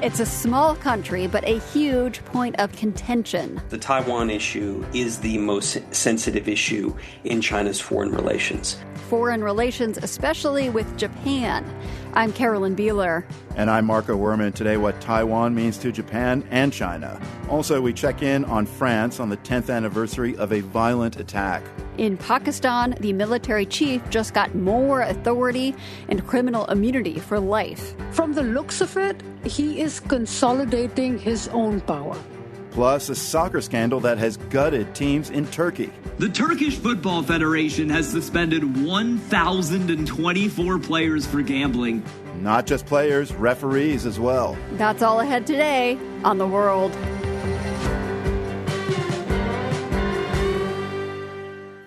It's a small country, but a huge point of contention. The Taiwan issue is the most sensitive issue in China's foreign relations. Foreign relations, especially with Japan. I'm Carolyn Beeler. And I'm Marco Werman. Today, what Taiwan means to Japan and China. Also, we check in on France on the 10th anniversary of a violent attack. In Pakistan, the military chief just got more authority and criminal immunity for life. From the looks of it, he is consolidating his own power. Plus, a soccer scandal that has gutted teams in Turkey. The Turkish Football Federation has suspended 1,024 players for gambling. Not just players, referees as well. That's all ahead today on The World.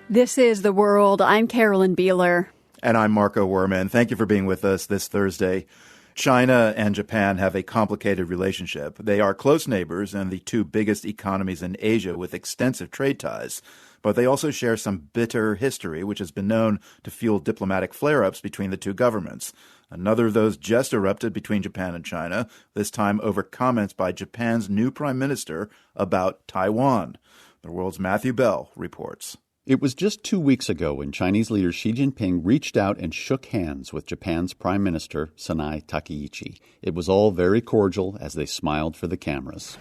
This is The World. I'm Carolyn Beeler. And I'm Marco Werman. Thank you for being with us this Thursday. China and Japan have a complicated relationship. They are close neighbors and the two biggest economies in Asia with extensive trade ties. But they also share some bitter history, which has been known to fuel diplomatic flare-ups between the two governments. Another of those just erupted between Japan and China, this time over comments by Japan's new prime minister about Taiwan. The World's Matthew Bell reports. It was just 2 weeks ago when Chinese leader Xi Jinping reached out and shook hands with Japan's Prime Minister Sanai Takaichi. It was all very cordial as they smiled for the cameras.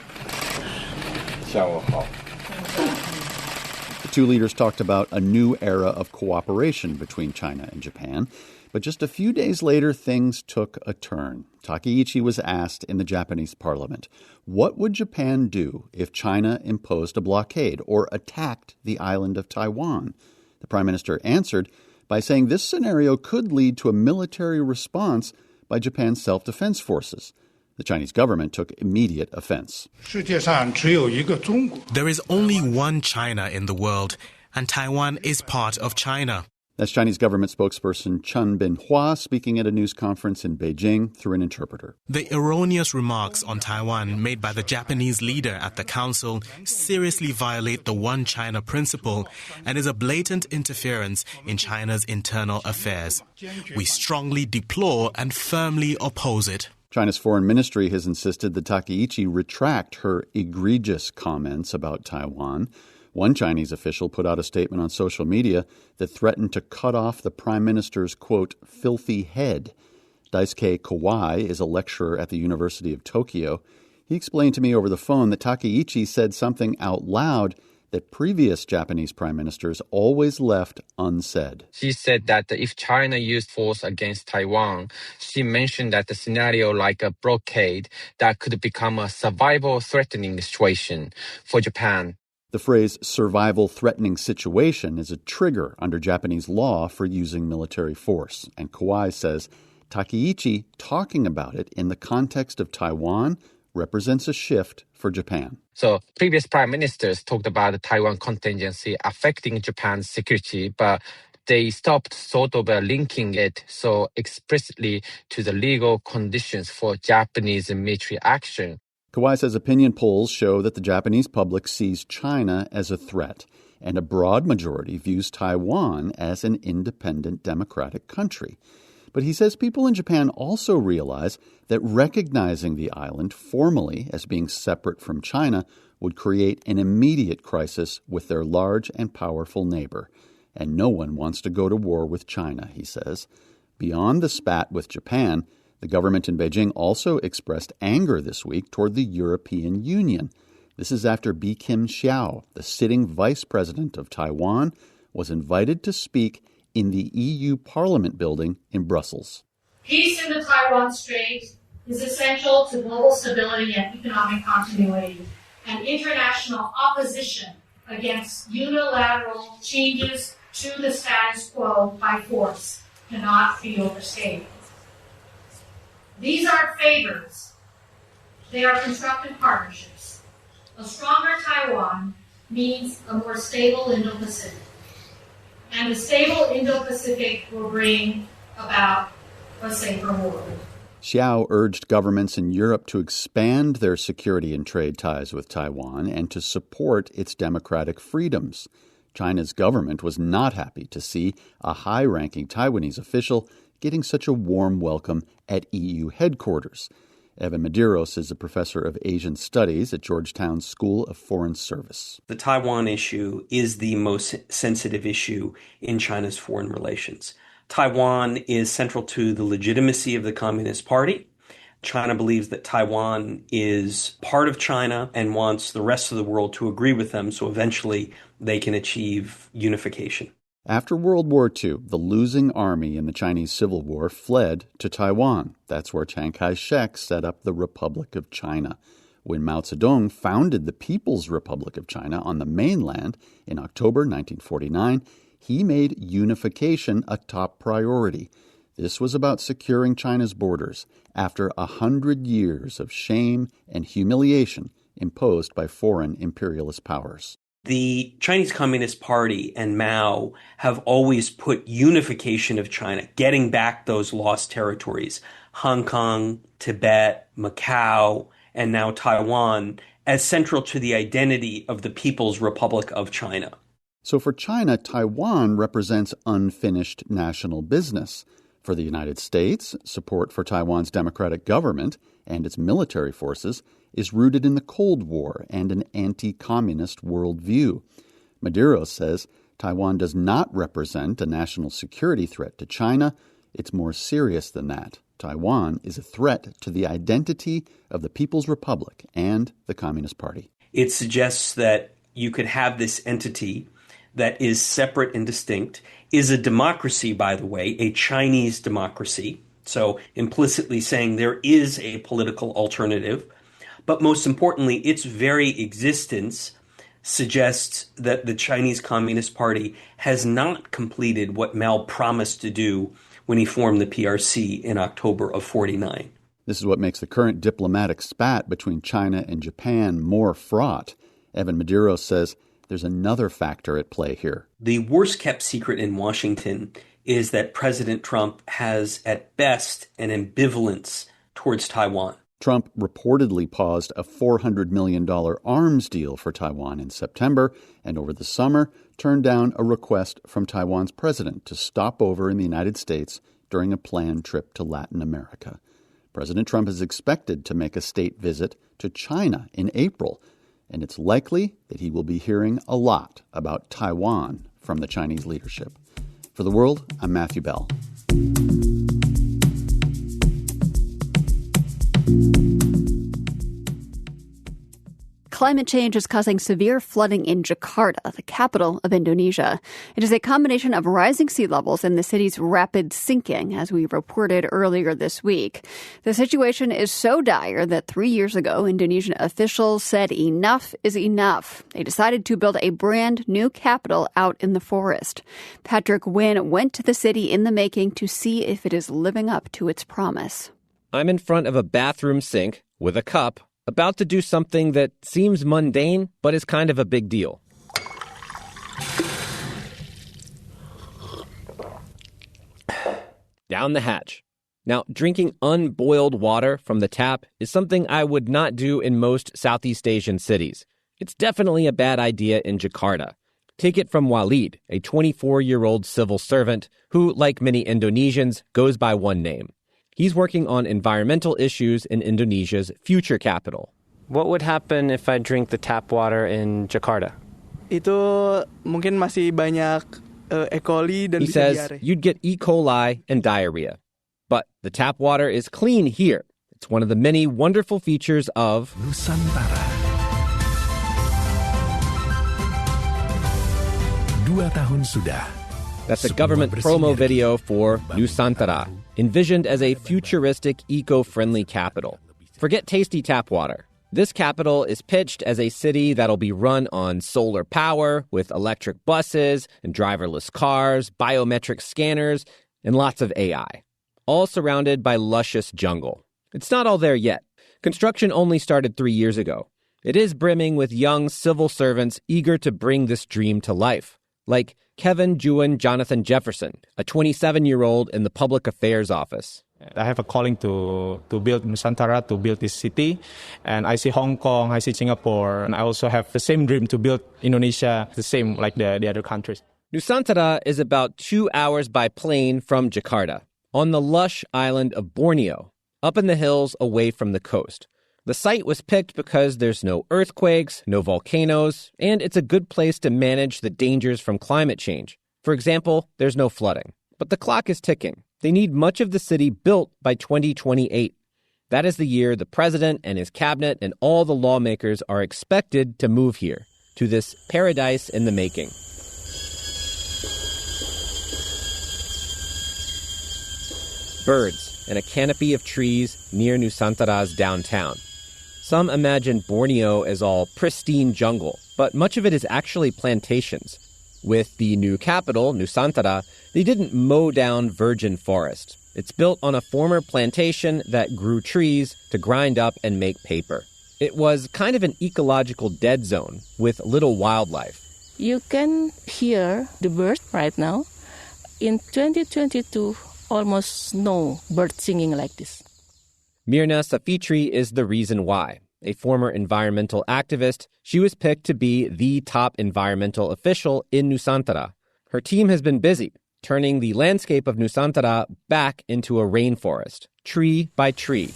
The two leaders talked about a new era of cooperation between China and Japan. But just a few days later, things took a turn. Takaichi was asked in the Japanese parliament, what would Japan do if China imposed a blockade or attacked the island of Taiwan? The prime minister answered by saying this scenario could lead to a military response by Japan's self-defense forces. The Chinese government took immediate offense. There is only one China in the world, and Taiwan is part of China. That's Chinese government spokesperson Chen Binhua speaking at a news conference in Beijing through an interpreter. The erroneous remarks on Taiwan made by the Japanese leader at the council seriously violate the One China principle and is a blatant interference in China's internal affairs. We strongly deplore and firmly oppose it. China's foreign ministry has insisted that Takaichi retract her egregious comments about Taiwan. One Chinese official put out a statement on social media that threatened to cut off the prime minister's, quote, filthy head. Daisuke Kawai is a lecturer at the University of Tokyo. He explained to me over the phone that Takaichi said something out loud that previous Japanese prime ministers always left unsaid. She said that if China used force against Taiwan, she mentioned that the scenario like a blockade that could become a survival-threatening situation for Japan. The phrase survival-threatening situation is a trigger under Japanese law for using military force. And Kawai says Takaichi talking about it in the context of Taiwan represents a shift for Japan. So previous prime ministers talked about the Taiwan contingency affecting Japan's security, but they stopped sort of linking it so explicitly to the legal conditions for Japanese military action. Kawai says opinion polls show that the Japanese public sees China as a threat, and a broad majority views Taiwan as an independent democratic country. But he says people in Japan also realize that recognizing the island formally as being separate from China would create an immediate crisis with their large and powerful neighbor. And no one wants to go to war with China, he says. Beyond the spat with Japan, the government in Beijing also expressed anger this week toward the European Union. This is after Bi Kim Xiao, the sitting vice president of Taiwan, was invited to speak in the EU Parliament building in Brussels. Peace in the Taiwan Strait is essential to global stability and economic continuity, and international opposition against unilateral changes to the status quo by force cannot be overstated. These aren't favors. They are constructive partnerships. A stronger Taiwan means a more stable Indo-Pacific. And a stable Indo-Pacific will bring about a safer world. Xiao urged governments in Europe to expand their security and trade ties with Taiwan and to support its democratic freedoms. China's government was not happy to see a high-ranking Taiwanese official getting such a warm welcome at EU headquarters. Evan Medeiros is a professor of Asian Studies at Georgetown School of Foreign Service. The Taiwan issue is the most sensitive issue in China's foreign relations. Taiwan is central to the legitimacy of the Communist Party. China believes that Taiwan is part of China and wants the rest of the world to agree with them so eventually they can achieve unification. After World War II, the losing army in the Chinese Civil War fled to Taiwan. That's where Chiang Kai-shek set up the Republic of China. When Mao Zedong founded the People's Republic of China on the mainland in October 1949, he made unification a top priority. This was about securing China's borders after 100 years of shame and humiliation imposed by foreign imperialist powers. The Chinese Communist Party and Mao have always put unification of China, getting back those lost territories, Hong Kong, Tibet, Macau, and now Taiwan, as central to the identity of the People's Republic of China. So for China, Taiwan represents unfinished national business. For the United States, support for Taiwan's democratic government and its military forces is rooted in the Cold War and an anti-communist worldview. Medeiros says Taiwan does not represent a national security threat to China. It's more serious than that. Taiwan is a threat to the identity of the People's Republic and the Communist Party. It suggests that you could have this entity that is separate and distinct, is a democracy, by the way, a Chinese democracy, so implicitly saying there is a political alternative. But most importantly, its very existence suggests that the Chinese Communist Party has not completed what Mao promised to do when he formed the PRC in October of 49. This is what makes the current diplomatic spat between China and Japan more fraught. Evan Medeiros says there's another factor at play here. The worst-kept secret in Washington is that President Trump has, at best, an ambivalence towards Taiwan. Trump reportedly paused a $400 million arms deal for Taiwan in September, and over the summer turned down a request from Taiwan's president to stop over in the United States during a planned trip to Latin America. President Trump is expected to make a state visit to China in April, and it's likely that he will be hearing a lot about Taiwan from the Chinese leadership. For The World, I'm Matthew Bell. Climate change is causing severe flooding in Jakarta, the capital of Indonesia. It is a combination of rising sea levels and the city's rapid sinking, as we reported earlier this week. The situation is so dire that 3 years ago, Indonesian officials said enough is enough. They decided to build a brand new capital out in the forest. Patrick Wynn went to the city in the making to see if it is living up to its promise. I'm in front of a bathroom sink with a cup, about to do something that seems mundane, but is kind of a big deal. Down the hatch. Now, drinking unboiled water from the tap is something I would not do in most Southeast Asian cities. It's definitely a bad idea in Jakarta. Take it from Walid, a 24-year-old civil servant who, like many Indonesians, goes by one name. He's working on environmental issues in Indonesia's future capital. What would happen if I drink the tap water in Jakarta? Itu mungkin masih banyak E. coli dan he says you'd get E. coli and diarrhea. But the tap water is clean here. It's one of the many wonderful features of Nusantara. 2 tahun sudah. That's a government promo video for Nusantara, envisioned as a futuristic, eco-friendly capital. Forget tasty tap water. This capital is pitched as a city that'll be run on solar power with electric buses and driverless cars, biometric scanners, and lots of AI, all surrounded by luscious jungle. It's not all there yet. Construction only started 3 years ago. It is brimming with young civil servants eager to bring this dream to life, like Kevin Juan Jonathan Jefferson, a 27-year-old in the Public Affairs Office. I have a calling to build Nusantara, to build this city. And I see Hong Kong, I see Singapore, and I also have the same dream to build Indonesia, the same like the other countries. Nusantara is about 2 hours by plane from Jakarta, on the lush island of Borneo, up in the hills away from the coast. The site was picked because there's no earthquakes, no volcanoes, and it's a good place to manage the dangers from climate change. For example, there's no flooding. But the clock is ticking. They need much of the city built by 2028. That is the year the president and his cabinet and all the lawmakers are expected to move here, to this paradise in the making. Birds and a canopy of trees near Nusantara's downtown. Some imagine Borneo as all pristine jungle, but much of it is actually plantations. With the new capital, Nusantara, they didn't mow down virgin forest. It's built on a former plantation that grew trees to grind up and make paper. It was kind of an ecological dead zone with little wildlife. You can hear the birds right now. In 2022, almost no bird singing like this. Mirna Safitri is the reason why. A former environmental activist, she was picked to be the top environmental official in Nusantara. Her team has been busy, turning the landscape of Nusantara back into a rainforest, tree by tree.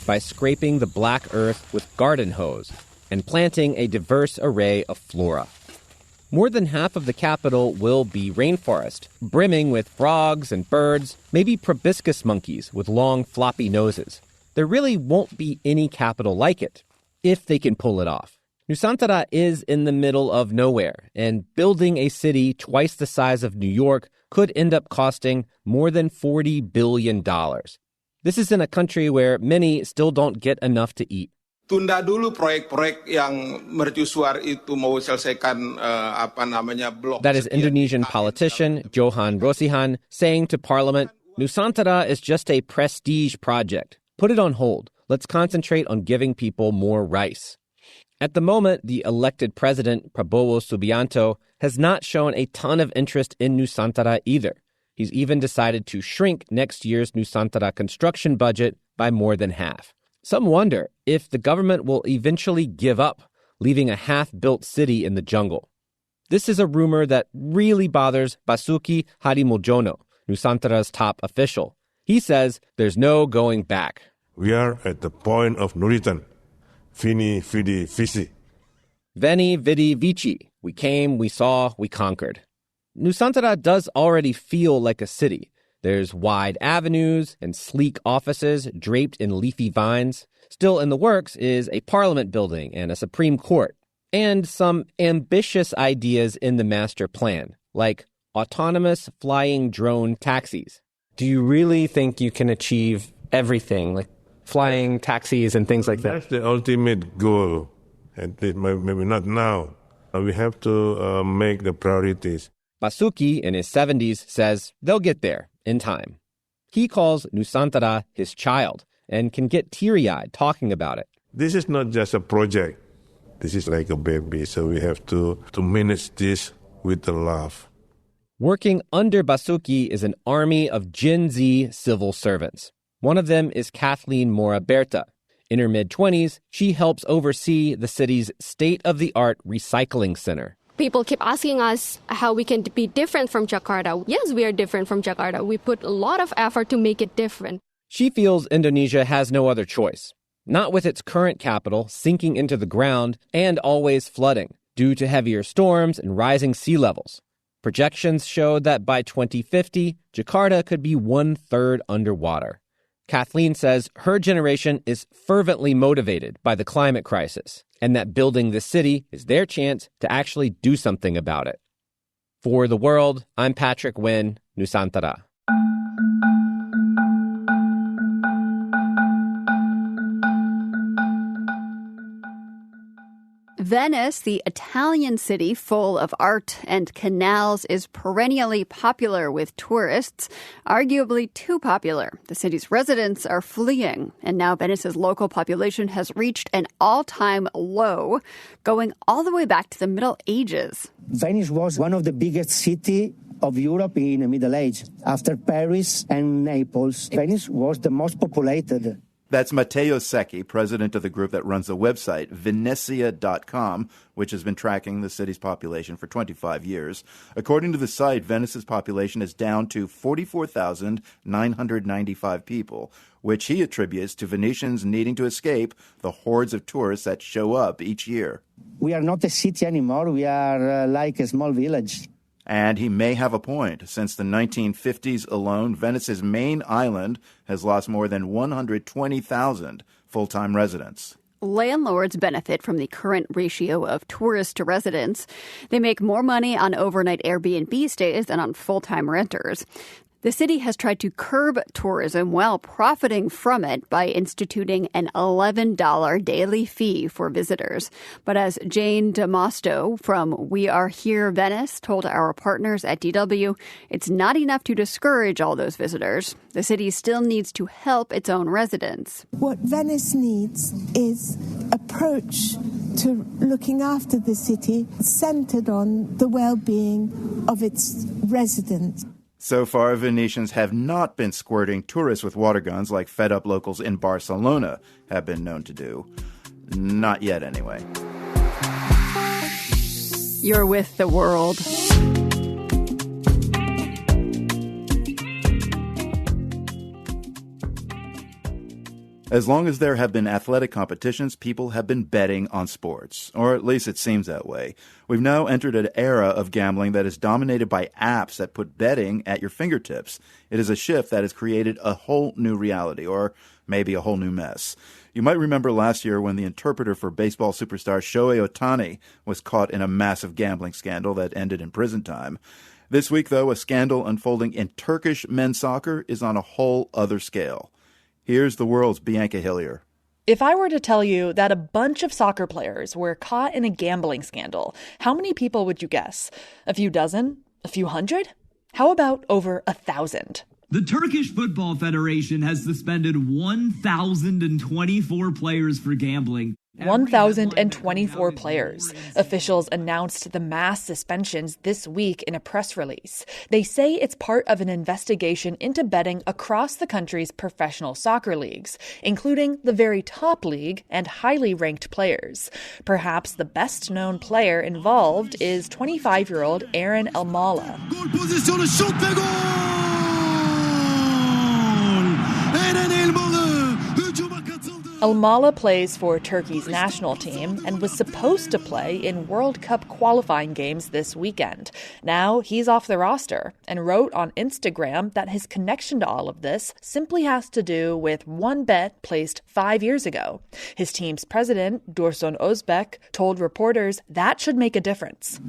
By scraping the black earth with garden hose and planting a diverse array of flora. More than half of the capital will be rainforest, brimming with frogs and birds, maybe proboscis monkeys with long floppy noses. There really won't be any capital like it, if they can pull it off. Nusantara is in the middle of nowhere, and building a city twice the size of New York could end up costing more than $40 billion. This is in a country where many still don't get enough to eat. Tunda dulu proyek-proyek yang mercusuar itu mau selesaikan blok. That is Indonesian politician Johan Rosihan saying to Parliament, Nusantara is just a prestige project. Put it on hold. Let's concentrate on giving people more rice. At the moment, the elected president, Prabowo Subianto, has not shown a ton of interest in Nusantara either. He's even decided to shrink next year's Nusantara construction budget by more than half. Some wonder if the government will eventually give up, leaving a half-built city in the jungle. This is a rumor that really bothers Basuki Hadimuljono, Nusantara's top official. He says there's no going back. We are at the point of no return. Vini, vidi, vici. Veni, vidi, vici. We came, we saw, we conquered. Nusantara does already feel like a city. There's wide avenues and sleek offices draped in leafy vines. Still in the works is a parliament building and a Supreme Court, and some ambitious ideas in the master plan, like autonomous flying drone taxis. Do you really think you can achieve everything, like flying taxis and things like that? That's the ultimate goal, and maybe not now. We have to make the priorities. Basuki, in his 70s, says they'll get there in time. He calls Nusantara his child and can get teary-eyed talking about it. This is not just a project. This is like a baby, so we have to manage this with love. Working under Basuki is an army of Gen Z civil servants. One of them is Kathleen Mora Berta. In her mid-20s, she helps oversee the city's state-of-the-art recycling center. People keep asking us how we can be different from Jakarta. Yes, we are different from Jakarta. We put a lot of effort to make it different. She feels Indonesia has no other choice. Not with its current capital sinking into the ground and always flooding due to heavier storms and rising sea levels. Projections show that by 2050, Jakarta could be 1/3 underwater. Kathleen says her generation is fervently motivated by the climate crisis, and that building this city is their chance to actually do something about it. For The World, I'm Patrick Wynn, Nusantara. Venice, the Italian city full of art and canals, is perennially popular with tourists, arguably too popular. The city's residents are fleeing, and now Venice's local population has reached an all-time low, going all the way back to the Middle Ages. Venice was one of the biggest cities of Europe in the Middle Age. After Paris and Naples, Venice was the most populated. That's Matteo Secchi, president of the group that runs the website Venezia.com, which has been tracking the city's population for 25 years. According to the site, Venice's population is down to 44,995 people, which he attributes to Venetians needing to escape the hordes of tourists that show up each year. We are not a city anymore. We are like a small village. And he may have a point. Since the 1950s alone, Venice's main island has lost more than 120,000 full-time residents. Landlords benefit from the current ratio of tourists to residents. They make more money on overnight Airbnb stays than on full-time renters. The city has tried to curb tourism while profiting from it by instituting an $11 daily fee for visitors. But as Jane Damasto from We Are Here Venice told our partners at DW, it's not enough to discourage all those visitors. The city still needs to help its own residents. What Venice needs is approach to looking after the city centered on the well-being of its residents. So far, Venetians have not been squirting tourists with water guns like fed-up locals in Barcelona have been known to do. Not yet, anyway. You're with The World. As long as there have been athletic competitions, people have been betting on sports, or at least it seems that way. We've now entered an era of gambling that is dominated by apps that put betting at your fingertips. It is a shift that has created a whole new reality, or maybe a whole new mess. You might remember last year when the interpreter for baseball superstar Shohei Ohtani was caught in a massive gambling scandal that ended in prison time. This week, though, a scandal unfolding in Turkish men's soccer is on a whole other scale. Here's The World's Bianca Hillier. If I were to tell you that a bunch of soccer players were caught in a gambling scandal, how many people would you guess? A few dozen? A few hundred? How about over 1,000? The Turkish Football Federation has suspended 1,024 players for gambling. 1,024 players. Officials announced the mass suspensions this week in a press release. They say it's part of an investigation into betting across the country's professional soccer leagues, including the very top league and highly ranked players. Perhaps the best-known player involved is 25-year-old Eren Elmalı. Elmalı plays for Turkey's national team and was supposed to play in World Cup qualifying games this weekend. Now he's off the roster and wrote on Instagram that his connection to all of this simply has to do with one bet placed 5 years ago. His team's president, Dursun Özbek, told reporters that should make a difference.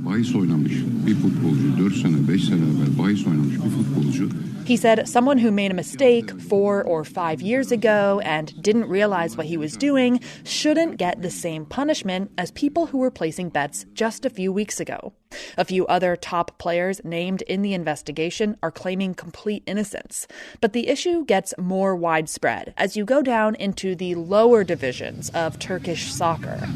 He said someone who made a mistake 4 or 5 years ago and didn't realize what he was doing shouldn't get the same punishment as people who were placing bets just a few weeks ago. A few other top players named in the investigation are claiming complete innocence. But the issue gets more widespread as you go down into the lower divisions of Turkish soccer.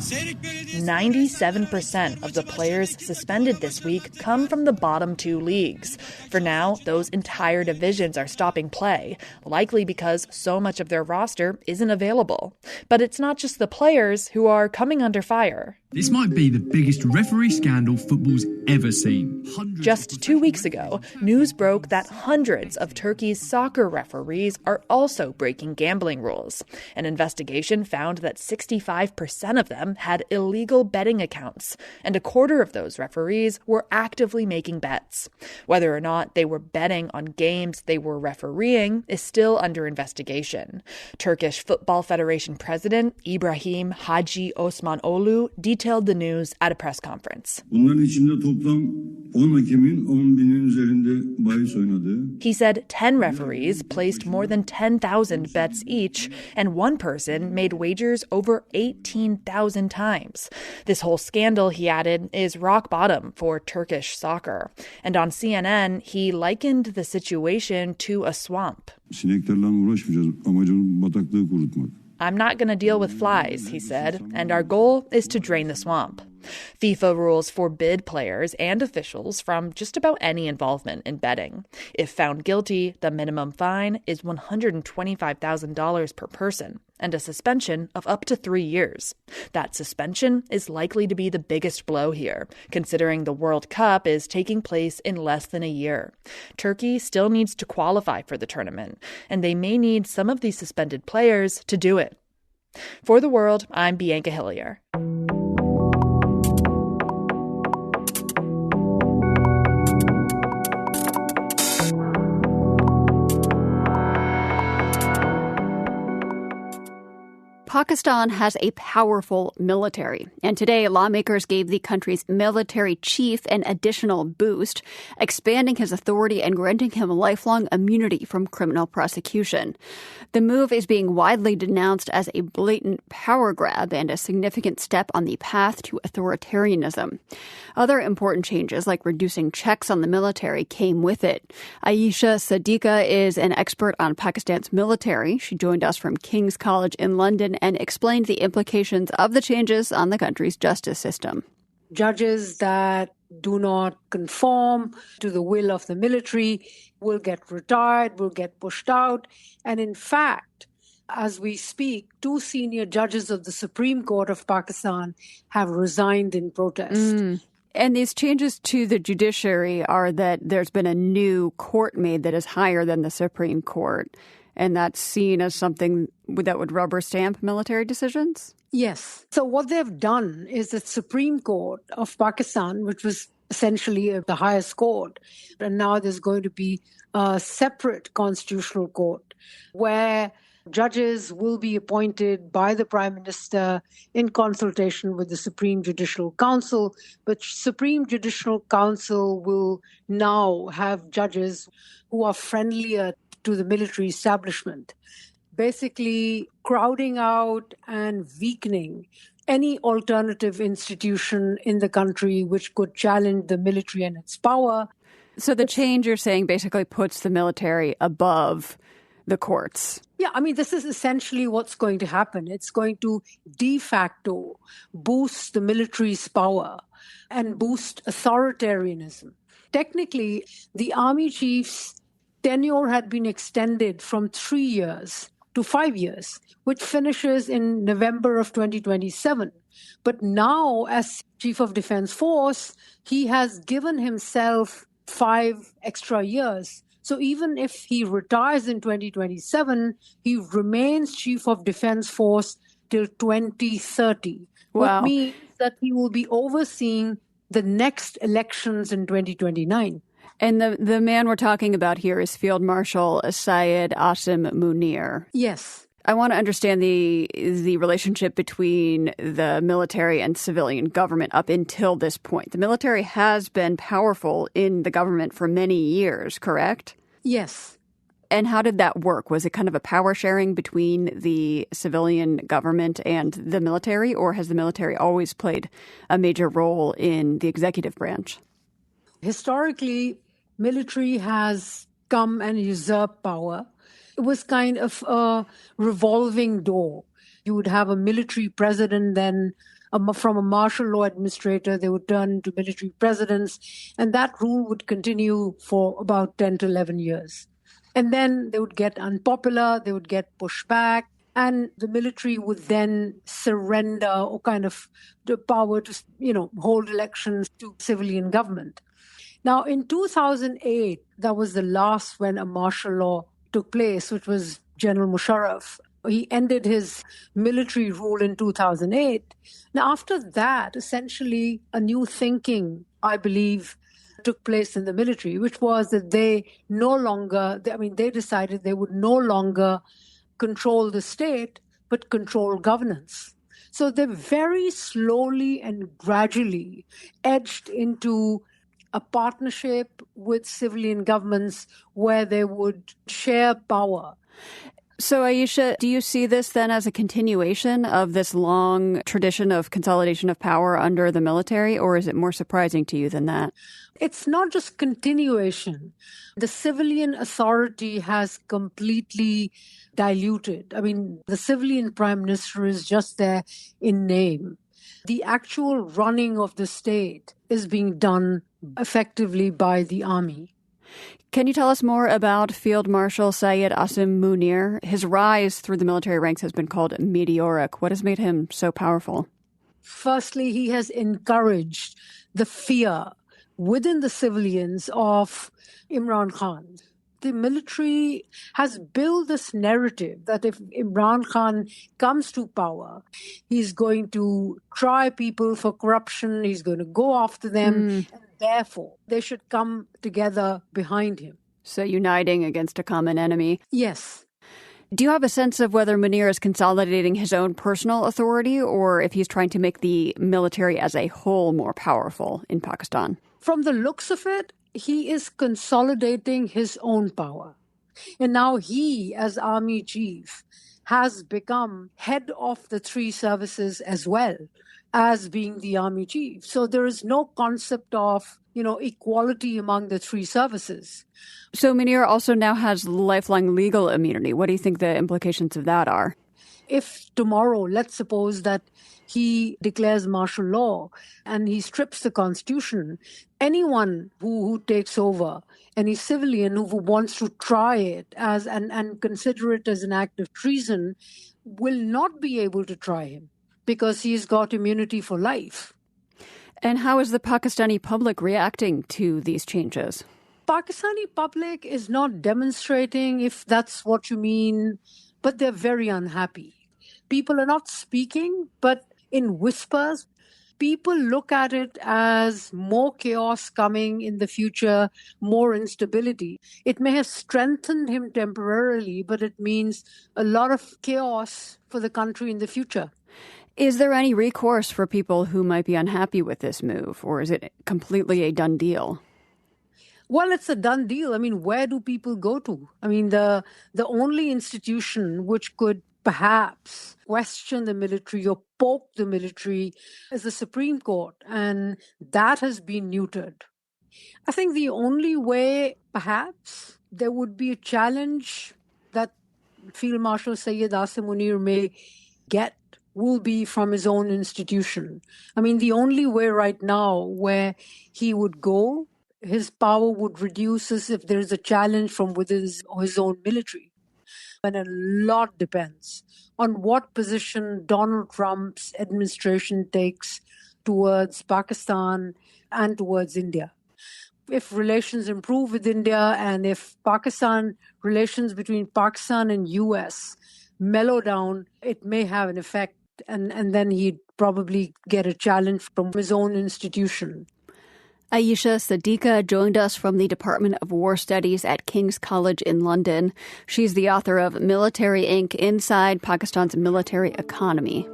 97% of the players suspended this week come from the bottom 2 leagues. For now, those entire divisions are stopping play, likely because so much of their roster isn't available. But it's not just the players who are coming under fire. This might be the biggest referee scandal football's ever seen. Just 2 weeks ago, news broke that hundreds of Turkey's soccer referees are also breaking gambling rules. An investigation found that 65% of them had illegal betting accounts, and a quarter of those referees were actively making bets. Whether or not they were betting on games they were refereeing is still under investigation. Turkish Football Federation President Ibrahim Haji Osmanoğlu detailed the news at a press conference. He said 10 referees placed more than 10,000 bets each, and one person made wagers over 18,000 times. This whole scandal, he added, is rock bottom for Turkish soccer. And on CNN, he likened the situation to a swamp. I'm not going to deal with flies, he said, and our goal is to drain the swamp. FIFA rules forbid players and officials from just about any involvement in betting. If found guilty, the minimum fine is $125,000 per person and a suspension of up to 3 years. That suspension is likely to be the biggest blow here, considering the World Cup is taking place in less than a year. Turkey still needs to qualify for the tournament, and they may need some of these suspended players to do it. For The World, I'm Bianca Hillier. Pakistan has a powerful military, and today lawmakers gave the country's military chief an additional boost, expanding his authority and granting him lifelong immunity from criminal prosecution. The move is being widely denounced as a blatant power grab and a significant step on the path to authoritarianism. Other important changes, like reducing checks on the military, came with it. Ayesha Sadiqa is an expert on Pakistan's military. She joined us from King's College in London and explained the implications of the changes on the country's justice system. Judges that do not conform to the will of the military will get retired, will get pushed out. And in fact, as we speak, 2 senior judges of the Supreme Court of Pakistan have resigned in protest. And these changes to the judiciary are that there's been a new court made that is higher than the Supreme Court. And that's seen as something that would rubber stamp military decisions? Yes. So what they've done is the Supreme Court of Pakistan, which was essentially the highest court, and now there's going to be a separate constitutional court where judges will be appointed by the Prime Minister in consultation with the Supreme Judicial Council. But Supreme Judicial Council will now have judges who are friendlier to the military establishment, basically crowding out and weakening any alternative institution in the country which could challenge the military and its power. So the change you're saying basically puts the military above the courts. Yeah, I mean, this is essentially what's going to happen. It's going to de facto boost the military's power and boost authoritarianism. Technically, the army chief's tenure had been extended from 3 years to 5 years, which finishes in November of 2027. But now, as Chief of Defense Force, he has given himself 5 extra years. So even if he retires in 2027, he remains Chief of Defense Force till 2030. Wow. What means that he will be overseeing the next elections in 2029. And the man we're talking about here is Field Marshal Syed Asim Munir. Yes. I want to understand the relationship between the military and civilian government up until this point. The military has been powerful in the government for many years, correct? Yes. And how did that work? Was it kind of a power sharing between the civilian government and the military, or has the military always played a major role in the executive branch? Historically, military has come and usurped power. It was kind of a revolving door. You would have a military president, then from a martial law administrator, they would turn to military presidents, and that rule would continue for about 10 to 11 years. And then they would get unpopular, they would get pushed back, and the military would then surrender or kind of the power to, hold elections to civilian government. Now, in 2008, that was the last when a martial law took place, which was General Musharraf. He ended his military rule in 2008. Now, after that, essentially, a new thinking, I believe, took place in the military, which was that they decided they would no longer control the state, but control governance. So they very slowly and gradually edged into a partnership with civilian governments where they would share power. So, Ayesha, do you see this then as a continuation of this long tradition of consolidation of power under the military, or is it more surprising to you than that? It's not just continuation. The civilian authority has completely diluted. I mean, the civilian prime minister is just there in name. The actual running of the state is being done effectively by the army. Can you tell us more about Field Marshal Syed Asim Munir? His rise through the military ranks has been called meteoric. What has made him so powerful? Firstly, he has encouraged the fear within the civilians of Imran Khan. The military has built this narrative that if Imran Khan comes to power, he's going to try people for corruption, he's going to go after them, and therefore they should come together behind him. So uniting against a common enemy. Yes. Do you have a sense of whether Munir is consolidating his own personal authority or if he's trying to make the military as a whole more powerful in Pakistan? From the looks of it, he is consolidating his own power. And now he, as army chief, has become head of the three services as well as being the army chief. So there is no concept of, equality among the three services. So Munir also now has lifelong legal immunity. What do you think the implications of that are? If tomorrow, let's suppose that he declares martial law and he strips the constitution, anyone who takes over, any civilian who wants to try it as and consider it as an act of treason will not be able to try him because he's got immunity for life. And how is the Pakistani public reacting to these changes? Pakistani public is not demonstrating, if that's what you mean, but they're very unhappy. People are not speaking, but in whispers. People look at it as more chaos coming in the future, more instability. It may have strengthened him temporarily, but it means a lot of chaos for the country in the future. Is there any recourse for people who might be unhappy with this move, or is it completely a done deal? Well, it's a done deal. I mean, where do people go to? I mean, the only institution which could perhaps question the military or poke the military is the Supreme Court, and that has been neutered. I think the only way, perhaps, there would be a challenge that Field Marshal Syed Asim Munir may get will be from his own institution. I mean, the only way right now where he would go, his power would reduce is if there is a challenge from within his own military. And a lot depends on what position Donald Trump's administration takes towards Pakistan and towards India. If relations improve with India and if relations between Pakistan and US mellow down, it may have an effect. And then he'd probably get a challenge from his own institution. Ayesha Sadiqa joined us from the Department of War Studies at King's College in London. She's the author of Military Inc. Inside Pakistan's Military Economy.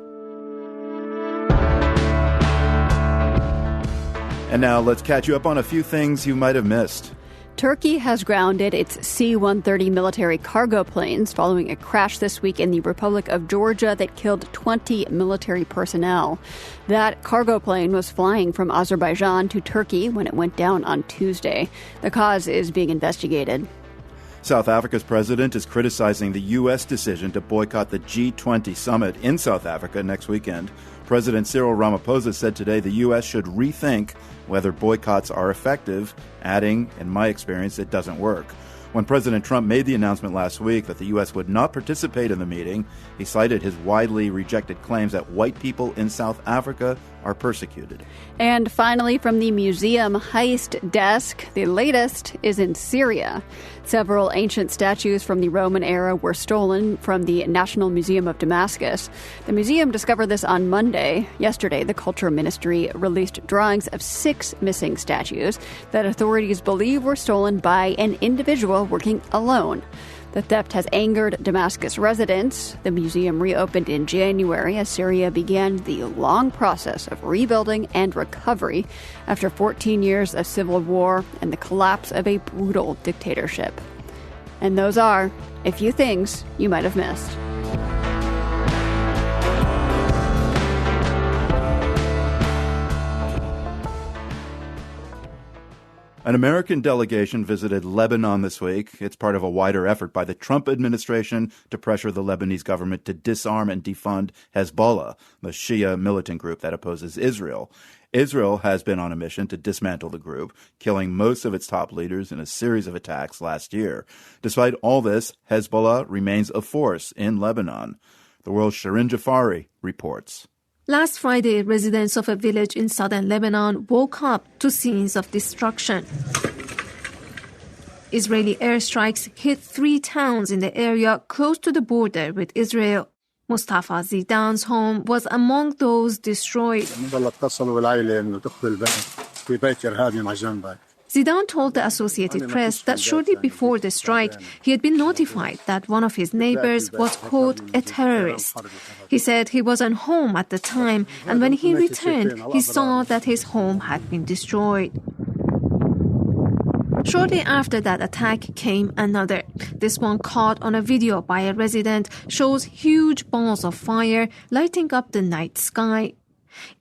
And now let's catch you up on a few things you might have missed. Turkey has grounded its C-130 military cargo planes following a crash this week in the Republic of Georgia that killed 20 military personnel. That cargo plane was flying from Azerbaijan to Turkey when it went down on Tuesday. The cause is being investigated. South Africa's president is criticizing the U.S. decision to boycott the G20 summit in South Africa next weekend. President Cyril Ramaphosa said today the U.S. should rethink whether boycotts are effective, adding, in my experience, it doesn't work. When President Trump made the announcement last week that the U.S. would not participate in the meeting, he cited his widely rejected claims that white people in South Africa are persecuted. And finally, from the museum heist desk, the latest is in Syria. Several ancient statues from the Roman era were stolen from the National Museum of Damascus. The museum discovered this on Monday. Yesterday, the Culture Ministry released drawings of 6 missing statues that authorities believe were stolen by an individual working alone. The theft has angered Damascus residents. The museum reopened in January as Syria began the long process of rebuilding and recovery after 14 years of civil war and the collapse of a brutal dictatorship. And those are a few things you might have missed. An American delegation visited Lebanon this week. It's part of a wider effort by the Trump administration to pressure the Lebanese government to disarm and defund Hezbollah, the Shia militant group that opposes Israel. Israel has been on a mission to dismantle the group, killing most of its top leaders in a series of attacks last year. Despite all this, Hezbollah remains a force in Lebanon. The World's Shirin Jafari reports. Last Friday, residents of a village in southern Lebanon woke up to scenes of destruction. Israeli airstrikes hit 3 towns in the area close to the border with Israel. Mustafa Zidan's home was among those destroyed. Zidan told the Associated Press that shortly before the strike, he had been notified that one of his neighbors was, quote, a terrorist. He said he wasn't home at the time, and when he returned, he saw that his home had been destroyed. Shortly after that attack came another. This one caught on a video by a resident shows huge balls of fire lighting up the night sky.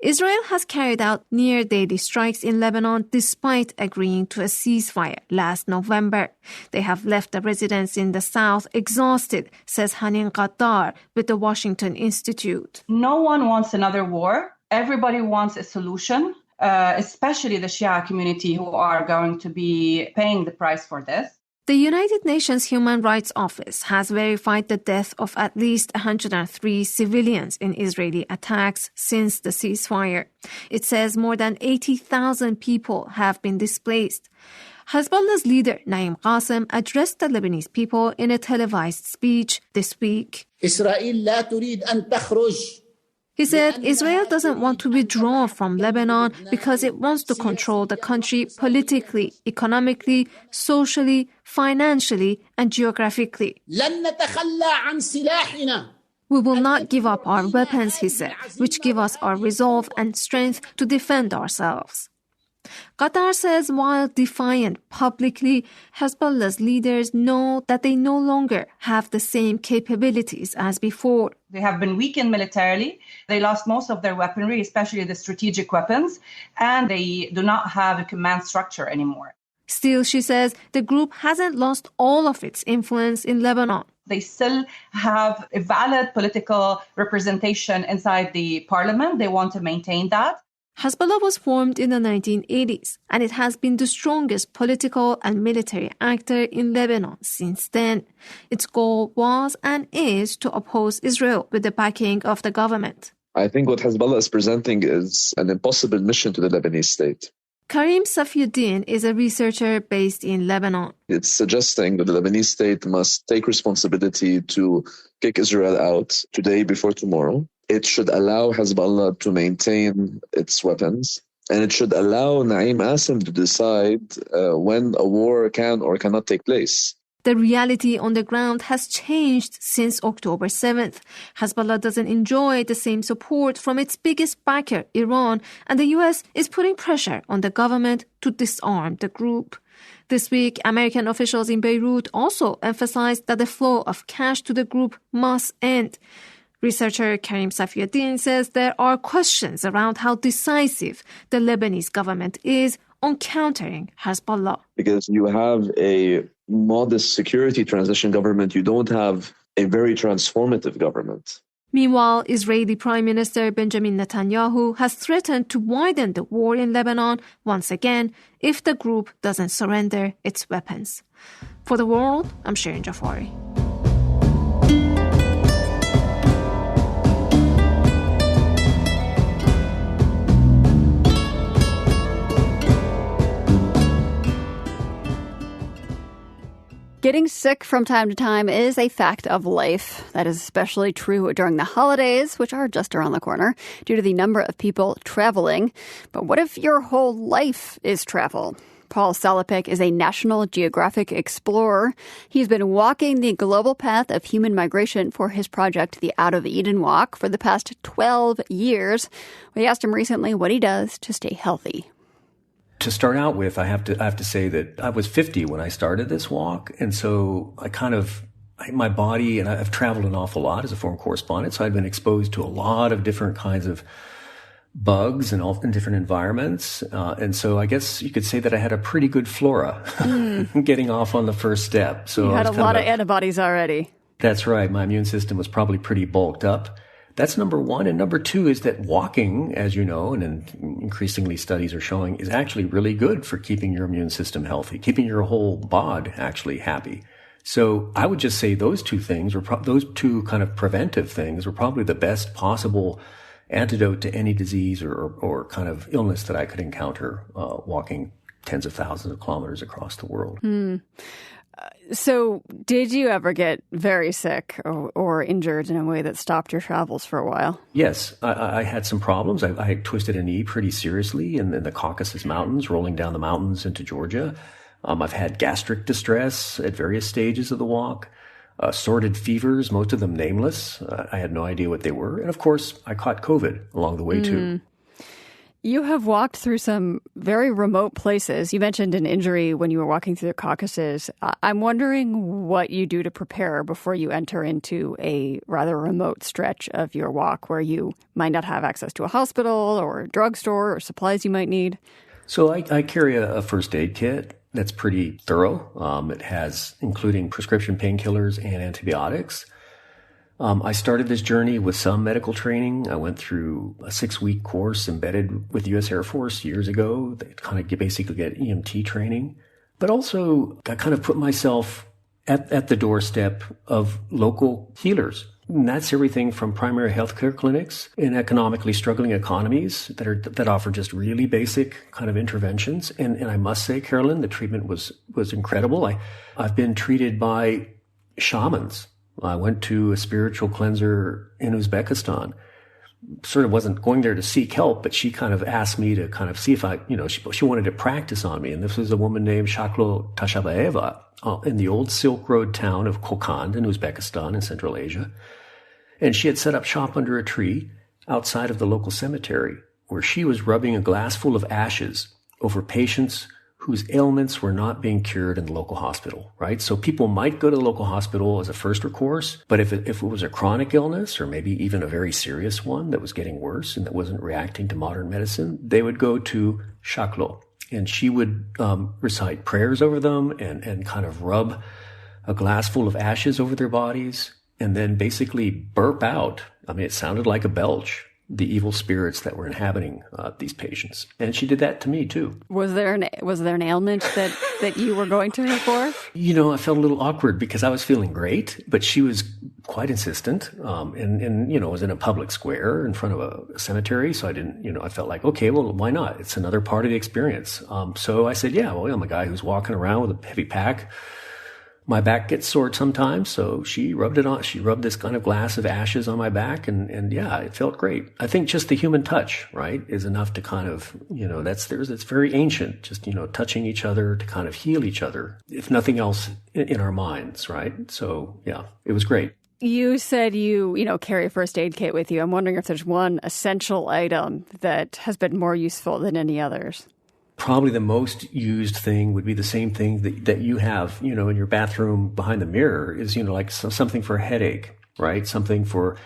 Israel has carried out near-daily strikes in Lebanon despite agreeing to a ceasefire last November. They have left the residents in the south exhausted, says Hanin Qattar with the Washington Institute. No one wants another war. Everybody wants a solution, especially the Shia community who are going to be paying the price for this. The United Nations Human Rights Office has verified the death of at least 103 civilians in Israeli attacks since the ceasefire. It says more than 80,000 people have been displaced. Hezbollah's leader, Naim Qassem, addressed the Lebanese people in a televised speech this week. He said Israel doesn't want to withdraw from Lebanon because it wants to control the country politically, economically, socially, financially, and geographically. We will not give up our weapons, he said, which give us our resolve and strength to defend ourselves. Qatar says while defiant publicly, Hezbollah's leaders know that they no longer have the same capabilities as before. They have been weakened militarily. They lost most of their weaponry, especially the strategic weapons, and they do not have a command structure anymore. Still, she says, the group hasn't lost all of its influence in Lebanon. They still have a valid political representation inside the parliament. They want to maintain that. Hezbollah was formed in the 1980s, and it has been the strongest political and military actor in Lebanon since then. Its goal was and is to oppose Israel with the backing of the government. I think what Hezbollah is presenting is an impossible mission to the Lebanese state. Karim Safiuddin is a researcher based in Lebanon. It's suggesting that the Lebanese state must take responsibility to kick Israel out today before tomorrow. It should allow Hezbollah to maintain its weapons, and it should allow Naim Qassem to decide when a war can or cannot take place. The reality on the ground has changed since October 7th. Hezbollah doesn't enjoy the same support from its biggest backer, Iran, and the U.S. is putting pressure on the government to disarm the group. This week, American officials in Beirut also emphasized that the flow of cash to the group must end. Researcher Karim Safiuddin says there are questions around how decisive the Lebanese government is on countering Hezbollah. Because you have a modest security transition government, you don't have a very transformative government. Meanwhile, Israeli Prime Minister Benjamin Netanyahu has threatened to widen the war in Lebanon once again if the group doesn't surrender its weapons. For The World, I'm Shirin Jafari. Getting sick from time to time is a fact of life. That is especially true during the holidays, which are just around the corner, due to the number of people traveling. But what if your whole life is travel? Paul Salopek is a National Geographic explorer. He's been walking the global path of human migration for his project, the Out of Eden Walk, for the past 12 years. We asked him recently what he does to stay healthy. To start out with, I have to say that I was 50 when I started this walk. And so my body, and I've traveled an awful lot as a foreign correspondent. So I've been exposed to a lot of different kinds of bugs and all in different environments. And so I guess you could say that I had a pretty good flora getting off on the first step. So you had a lot of antibodies already. That's right. My immune system was probably pretty bulked up. That's number one. And number two is that walking, as you know, and increasingly studies are showing, is actually really good for keeping your immune system healthy, keeping your whole bod actually happy. So I would just say those two things, those two kind of preventive things, were probably the best possible antidote to any disease or kind of illness that I could encounter walking tens of thousands of kilometers across the world. So did you ever get very sick or injured in a way that stopped your travels for a while? Yes, I had some problems. I twisted a knee pretty seriously in the Caucasus Mountains, rolling down the mountains into Georgia. I've had gastric distress at various stages of the walk. Sordid fevers, most of them nameless. I had no idea what they were. And of course, I caught COVID along the way too. You have walked through some very remote places. You mentioned an injury when you were walking through the Caucasus. I'm wondering what you do to prepare before you enter into a rather remote stretch of your walk where you might not have access to a hospital or a drugstore or supplies you might need. So I carry a first aid kit that's pretty thorough. It has including prescription painkillers and antibiotics. I started this journey with some medical training. I went through a 6-week course embedded with the U.S. Air Force years ago. They kind of basically get EMT training. But also, I kind of put myself at the doorstep of local healers. And that's everything from primary healthcare clinics in economically struggling economies that offer just really basic kind of interventions. And I must say, Carolyn, the treatment was incredible. I've been treated by shamans. I went to a spiritual cleanser in Uzbekistan. Sort of wasn't going there to seek help, but she kind of asked me to kind of see if she wanted to practice on me. And this was a woman named Shaklo Tashabaeva in the old Silk Road town of Kokand in Uzbekistan in Central Asia. And she had set up shop under a tree outside of the local cemetery where she was rubbing a glass full of ashes over patients whose ailments were not being cured in the local hospital, right? So people might go to the local hospital as a first recourse, but if it was a chronic illness or maybe even a very serious one that was getting worse and that wasn't reacting to modern medicine, they would go to Shaklo. And she would recite prayers over them and kind of rub a glass full of ashes over their bodies and then basically burp out. I mean, it sounded like a belch, the evil spirits that were inhabiting these patients. And she did that to me too. Was there an ailment that you were going to her for? You know, I felt a little awkward because I was feeling great, but she was quite insistent. And it was in a public square in front of a cemetery. So I didn't, I felt like, okay, well, why not? It's another part of the experience. So I said, yeah, well, I'm a guy who's walking around with a heavy pack. My back gets sore sometimes, so she rubbed it on. She rubbed this kind of glass of ashes on my back, and yeah, it felt great. I think just the human touch, right, is enough to kind of, it's very ancient, just, touching each other to kind of heal each other, if nothing else in our minds, right? So yeah, it was great. You said you carry a first aid kit with you. I'm wondering if there's one essential item that has been more useful than any others. Probably the most used thing would be the same thing that you have, in your bathroom behind the mirror is, like something for a headache, right? Something for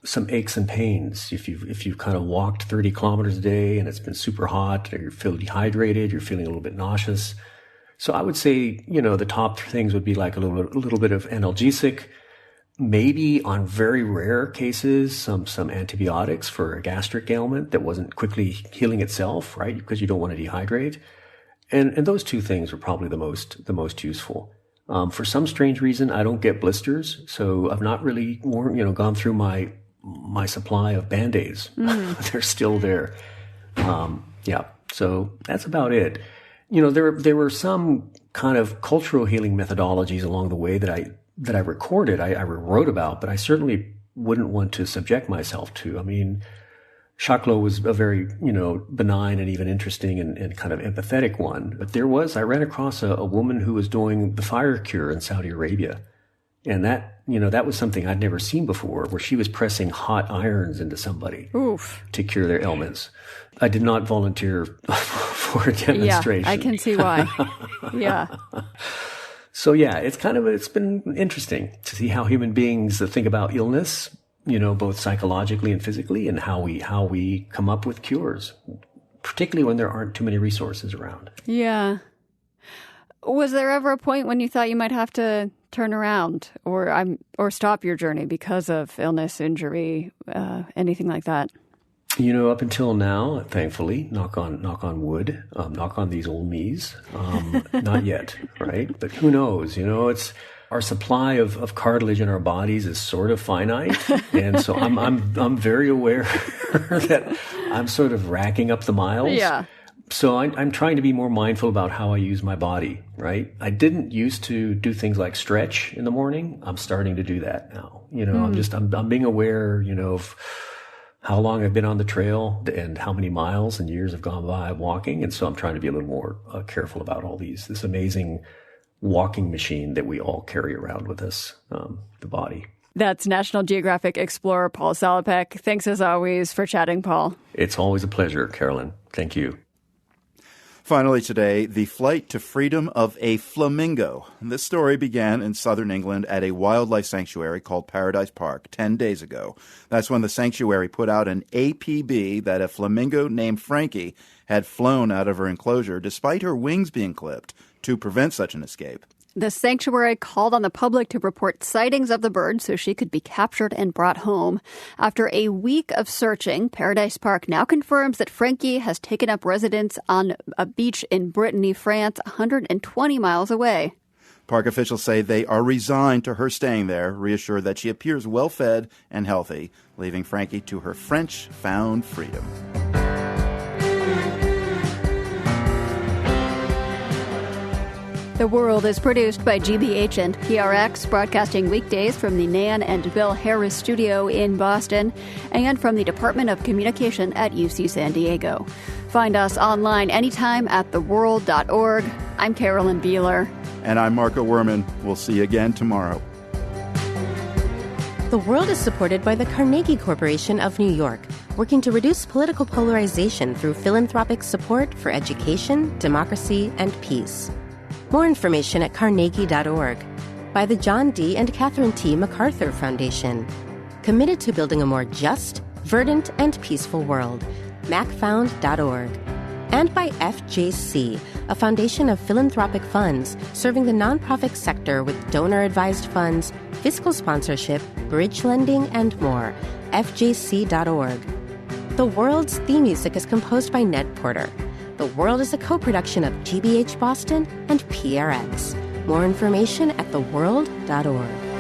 some aches and pains. If you've kind of walked 30 kilometers a day and it's been super hot, or you feel dehydrated, you're feeling a little bit nauseous. So I would say, the top things would be like a little bit of analgesic, maybe on very rare cases, some antibiotics for a gastric ailment that wasn't quickly healing itself, right? Because you don't want to dehydrate. And those two things are probably the most useful. For some strange reason, I don't get blisters, so I've not really gone through my supply of Band-Aids. They're still there. Yeah. So that's about it. There were some kind of cultural healing methodologies along the way that I recorded, I wrote about, but I certainly wouldn't want to subject myself to. I mean, Shaklo was a very, benign and even interesting and kind of empathetic one. But I ran across a woman who was doing the fire cure in Saudi Arabia. And that was something I'd never seen before, where she was pressing hot irons into somebody to cure their ailments. I did not volunteer for a demonstration. Yeah, I can see why. Yeah. So yeah, it's been interesting to see how human beings think about illness both psychologically and physically, and how we come up with cures, particularly when there aren't too many resources around. Yeah. Was there ever a point when you thought you might have to turn around or stop your journey because of illness, injury, anything like that? Up until now, thankfully, knock on wood, knock on these old knees, not yet, right? But who knows? It's our supply of cartilage in our bodies is sort of finite, and so I'm very aware that I'm sort of racking up the miles. Yeah. So I'm trying to be more mindful about how I use my body, right? I didn't used to do things like stretch in the morning. I'm starting to do that now. I'm being aware, of how long I've been on the trail and how many miles and years have gone by walking. And so I'm trying to be a little more careful about all this amazing walking machine that we all carry around with us, the body. That's National Geographic explorer Paul Salopek. Thanks as always for chatting, Paul. It's always a pleasure, Carolyn. Thank you. Finally today, the flight to freedom of a flamingo. This story began in southern England at a wildlife sanctuary called Paradise Park 10 days ago. That's when the sanctuary put out an APB that a flamingo named Frankie had flown out of her enclosure despite her wings being clipped to prevent such an escape. The sanctuary called on the public to report sightings of the bird so she could be captured and brought home. After a week of searching, Paradise Park now confirms that Frankie has taken up residence on a beach in Brittany, France, 120 miles away. Park officials say they are resigned to her staying there, reassured that she appears well-fed and healthy, leaving Frankie to her French-found freedom. The World is produced by GBH and PRX, broadcasting weekdays from the Nan and Bill Harris studio in Boston and from the Department of Communication at UC San Diego. Find us online anytime at theworld.org. I'm Carolyn Beeler. And I'm Marco Werman. We'll see you again tomorrow. The World is supported by the Carnegie Corporation of New York, working to reduce political polarization through philanthropic support for education, democracy, and peace. More information at carnegie.org. By the John D. and Catherine T. MacArthur Foundation. Committed to building a more just, verdant, and peaceful world. macfound.org. And by FJC, a foundation of philanthropic funds serving the nonprofit sector with donor-advised funds, fiscal sponsorship, bridge lending, and more. FJC.org. The World's theme music is composed by Ned Porter. The World is a co-production of GBH Boston and PRX. More information at theworld.org.